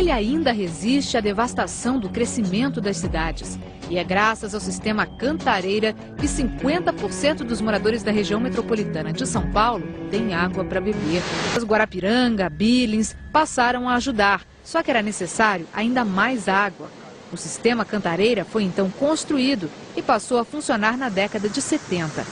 ele ainda resiste à devastação do crescimento das cidades. E é graças ao sistema Cantareira que 50% dos moradores da região metropolitana de São Paulo têm água para beber. As Guarapiranga, Billings passaram a ajudar, só que era necessário ainda mais água. O sistema Cantareira foi então construído e passou a funcionar na década de 70.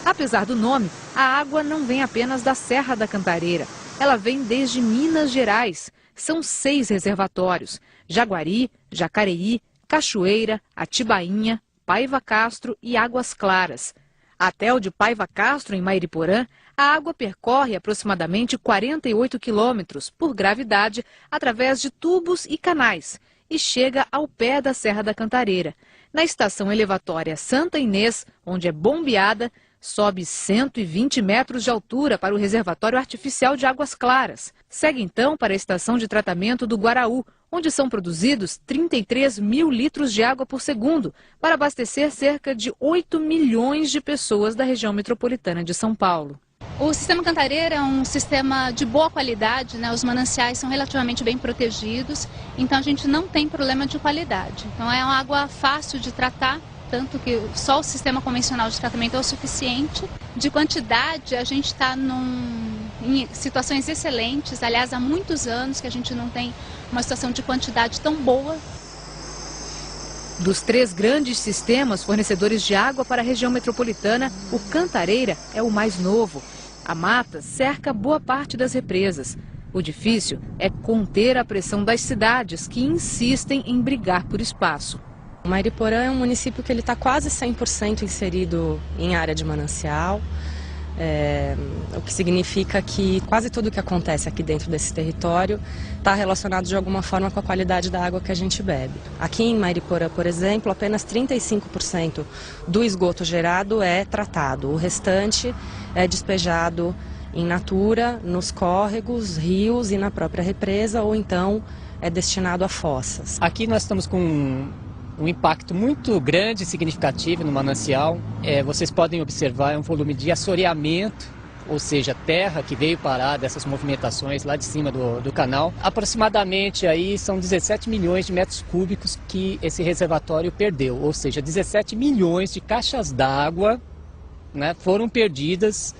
Apesar do nome, a água não vem apenas da Serra da Cantareira. Ela vem desde Minas Gerais. São 6 reservatórios: Jaguari, Jacareí, Cachoeira, Atibainha, Paiva Castro e Águas Claras. Até o de Paiva Castro, em Mairiporã, a água percorre aproximadamente 48 quilômetros por gravidade através de tubos e canais e chega ao pé da Serra da Cantareira. Na estação elevatória Santa Inês, onde é bombeada, sobe 120 metros de altura para o reservatório artificial de Águas Claras. Segue então para a estação de tratamento do Guaraú, onde são produzidos 33 mil litros de água por segundo, para abastecer cerca de 8 milhões de pessoas da região metropolitana de São Paulo. O sistema Cantareira é um sistema de boa qualidade, né? Os mananciais são relativamente bem protegidos, então a gente não tem problema de qualidade. Então é uma água fácil de tratar, tanto que só o sistema convencional de tratamento é o suficiente. De quantidade, a gente está em situações excelentes. Aliás, há muitos anos que a gente não tem uma situação de quantidade tão boa. Dos 3 grandes sistemas fornecedores de água para a região metropolitana, o Cantareira é o mais novo. A mata cerca boa parte das represas. O difícil é conter a pressão das cidades que insistem em brigar por espaço. Mairiporã é um município que ele está quase 100% inserido em área de manancial, o que significa que quase tudo que acontece aqui dentro desse território está relacionado de alguma forma com a qualidade da água que a gente bebe. Aqui em Mairiporã, por exemplo, apenas 35% do esgoto gerado é tratado, o restante é despejado in natura, nos córregos, rios e na própria represa, ou então é destinado a fossas. Aqui nós estamos com um impacto muito grande e significativo no manancial. Vocês podem observar um volume de assoreamento, ou seja, terra que veio parar dessas movimentações lá de cima do canal. Aproximadamente aí são 17 milhões de metros cúbicos que esse reservatório perdeu, ou seja, 17 milhões de caixas d'água, né, foram perdidas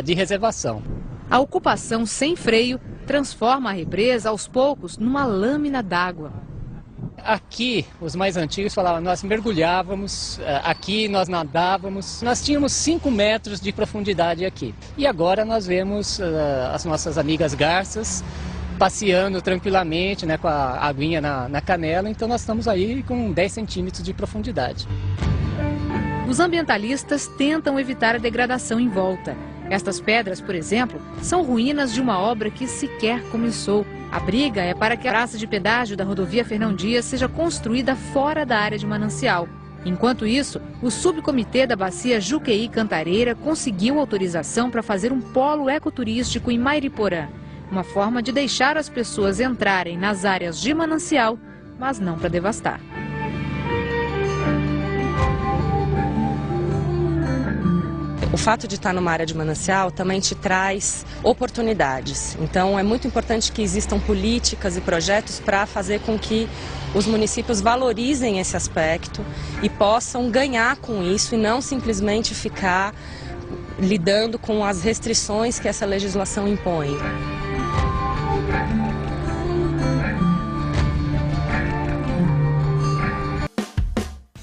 de reservação. A ocupação sem freio transforma a represa aos poucos numa lâmina d'água. Aqui, os mais antigos falavam, nós mergulhávamos, aqui nós nadávamos, nós tínhamos 5 metros de profundidade aqui. E agora nós vemos as nossas amigas garças passeando tranquilamente, né, com a aguinha na canela, então nós estamos aí com 10 centímetros de profundidade. Os ambientalistas tentam evitar a degradação em volta. Estas pedras, por exemplo, são ruínas de uma obra que sequer começou. A briga é para que a praça de pedágio da rodovia Fernão Dias seja construída fora da área de manancial. Enquanto isso, o subcomitê da bacia Juqueí-Cantareira conseguiu autorização para fazer um polo ecoturístico em Mairiporã. Uma forma de deixar as pessoas entrarem nas áreas de manancial, mas não para devastar. O fato de estar numa área de manancial também te traz oportunidades. Então é muito importante que existam políticas e projetos para fazer com que os municípios valorizem esse aspecto e possam ganhar com isso e não simplesmente ficar lidando com as restrições que essa legislação impõe.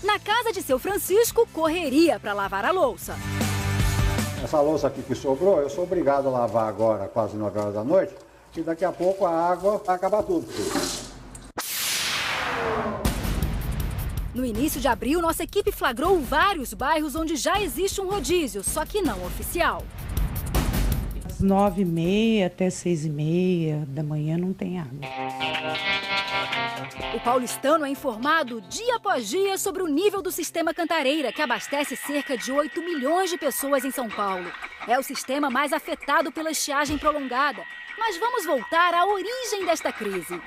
Na casa de seu Francisco, correria para lavar a louça. Essa louça aqui que sobrou, eu sou obrigado a lavar agora, quase 9 horas da noite, e daqui a pouco a água vai acabar tudo. No início de abril, nossa equipe flagrou vários bairros onde já existe um rodízio, só que não oficial. Das 9h30 até 6h30 da manhã não tem água. O paulistano é informado dia após dia sobre o nível do sistema Cantareira, que abastece cerca de 8 milhões de pessoas em São Paulo. É o sistema mais afetado pela estiagem prolongada. Mas vamos voltar à origem desta crise.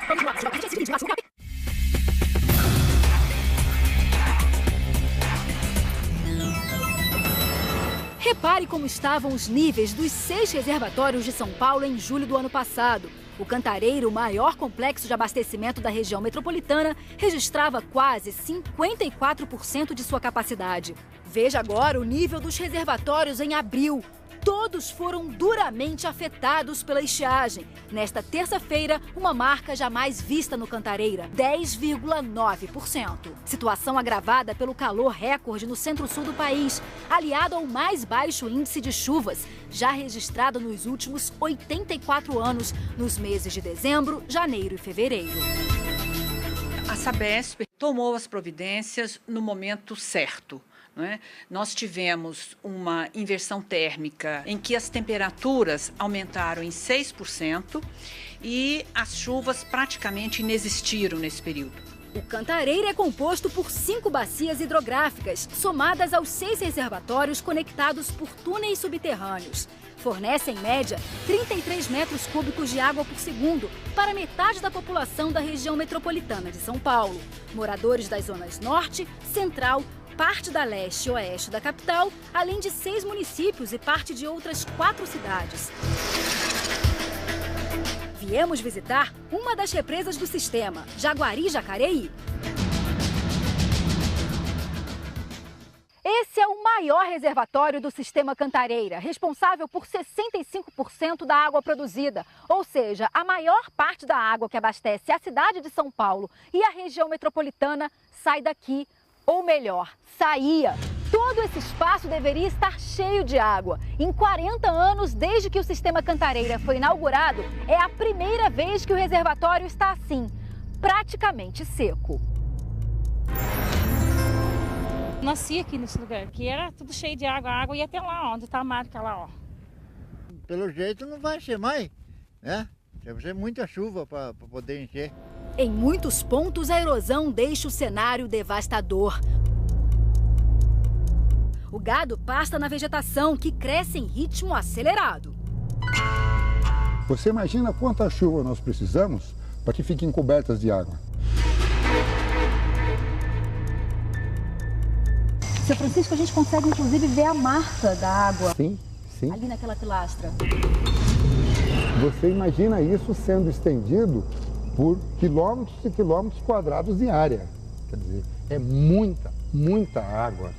Repare como estavam os níveis dos 6 reservatórios de São Paulo em julho do ano passado. O Cantareira, o maior complexo de abastecimento da região metropolitana, registrava quase 54% de sua capacidade. Veja agora o nível dos reservatórios em abril. Todos foram duramente afetados pela estiagem. Nesta terça-feira, uma marca jamais vista no Cantareira, 10,9%. Situação agravada pelo calor recorde no centro-sul do país, aliado ao mais baixo índice de chuvas, já registrado nos últimos 84 anos, nos meses de dezembro, janeiro e fevereiro. A Sabesp tomou as providências no momento certo. Nós tivemos uma inversão térmica em que as temperaturas aumentaram em 6% e as chuvas praticamente inexistiram nesse período. O Cantareira é composto por 5 bacias hidrográficas, somadas aos 6 reservatórios conectados por túneis subterrâneos. Fornece, em média, 33 metros cúbicos de água por segundo para metade da população da região metropolitana de São Paulo. Moradores das zonas norte, central, parte da leste e oeste da capital, além de 6 municípios e parte de outras 4 cidades. Viemos visitar uma das represas do sistema, Jaguari-Jacareí. Esse é o maior reservatório do sistema Cantareira, responsável por 65% da água produzida, ou seja, a maior parte da água que abastece a cidade de São Paulo e a região metropolitana sai daqui. Ou melhor, saía. Todo esse espaço deveria estar cheio de água. Em 40 anos, desde que o sistema Cantareira foi inaugurado, é a primeira vez que o reservatório está assim, praticamente seco. Nasci aqui nesse lugar, aqui era tudo cheio de água, a água ia até lá, onde está a marca lá, ó. Pelo jeito não vai encher mais, né? Deve ser muita chuva para poder encher. Em muitos pontos, a erosão deixa o cenário devastador. O gado pasta na vegetação, que cresce em ritmo acelerado. Você imagina quanta chuva nós precisamos para que fiquem cobertas de água? Seu Francisco, a gente consegue inclusive ver a marca da água. Sim, sim. Ali naquela pilastra. Você imagina isso sendo estendido por quilômetros e quilômetros quadrados de área. Quer dizer, é muita água.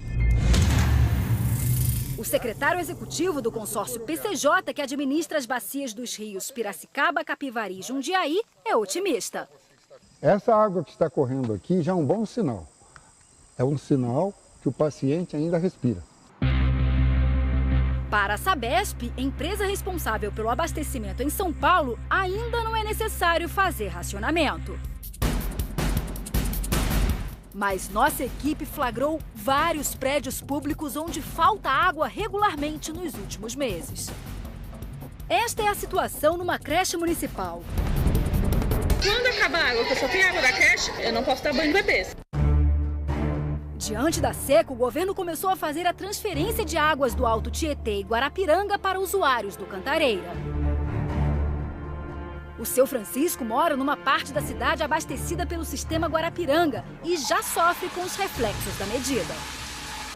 O secretário executivo do consórcio PCJ, que administra as bacias dos rios Piracicaba, Capivari e Jundiaí, é otimista. Essa água que está correndo aqui já é um bom sinal. É um sinal que o paciente ainda respira. Para a Sabesp, empresa responsável pelo abastecimento em São Paulo, ainda não é necessário fazer racionamento. Mas nossa equipe flagrou vários prédios públicos onde falta água regularmente nos últimos meses. Esta é a situação numa creche municipal. Quando acabar a água, que eu só tenho água da creche, eu não posso dar banho de bebês. Diante da seca, o governo começou a fazer a transferência de águas do Alto Tietê e Guarapiranga para usuários do Cantareira. O seu Francisco mora numa parte da cidade abastecida pelo sistema Guarapiranga e já sofre com os reflexos da medida.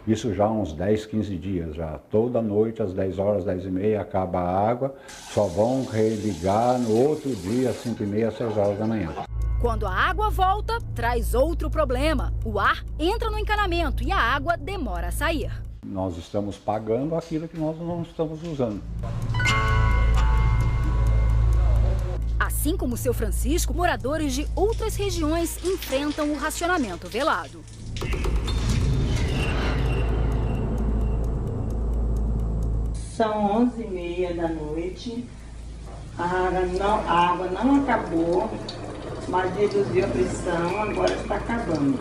Isso já há uns 10, 15 dias já. Toda noite, às 10 horas, 10 e meia, acaba a água. Só vão religar no outro dia, às 5 e meia, às 6 horas da manhã. Quando a água volta, traz outro problema. O ar entra no encanamento e a água demora a sair. Nós estamos pagando aquilo que nós não estamos usando. Assim como o seu Francisco, moradores de outras regiões enfrentam o racionamento velado. São 11h30 da noite, a água não acabou, mas reduziu a pressão, agora está acabando.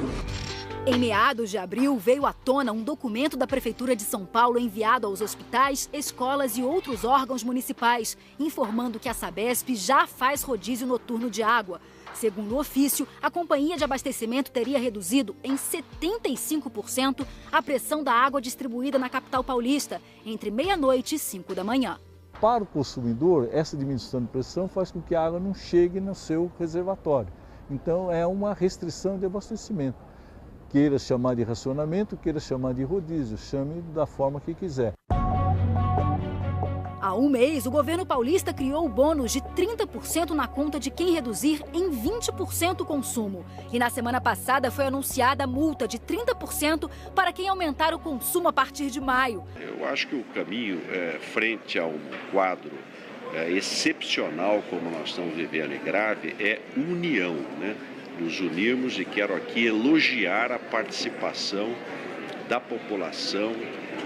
Em meados de abril, veio à tona um documento da Prefeitura de São Paulo enviado aos hospitais, escolas e outros órgãos municipais, informando que a Sabesp já faz rodízio noturno de água. Segundo o ofício, a companhia de abastecimento teria reduzido em 75% a pressão da água distribuída na capital paulista, entre meia-noite e 5 da manhã. Para o consumidor, essa diminuição de pressão faz com que a água não chegue no seu reservatório. Então, é uma restrição de abastecimento. Queira chamar de racionamento, queira chamar de rodízio, chame da forma que quiser. A Há um mês, o governo paulista criou o bônus de 30% na conta de quem reduzir em 20% o consumo. E na semana passada foi anunciada a multa de 30% para quem aumentar o consumo a partir de maio. Eu acho que o caminho, frente a um quadro excepcional como nós estamos vivendo e grave, é união, né? Nos unirmos, e quero aqui elogiar a participação da população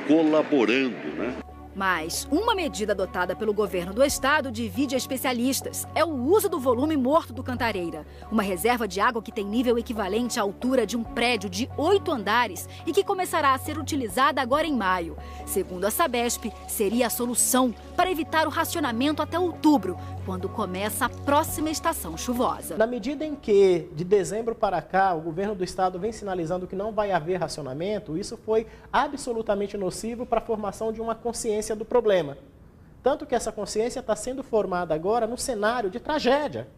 colaborando, né? Mas uma medida adotada pelo governo do estado divide especialistas. É o uso do volume morto do Cantareira. Uma reserva de água que tem nível equivalente à altura de um prédio de 8 andares e que começará a ser utilizada agora em maio. Segundo a Sabesp, seria a solução para evitar o racionamento até outubro, quando começa a próxima estação chuvosa. Na medida em que, de dezembro para cá, o governo do estado vem sinalizando que não vai haver racionamento, isso foi absolutamente nocivo para a formação de uma consciência do problema. Tanto que essa consciência está sendo formada agora no cenário de tragédia.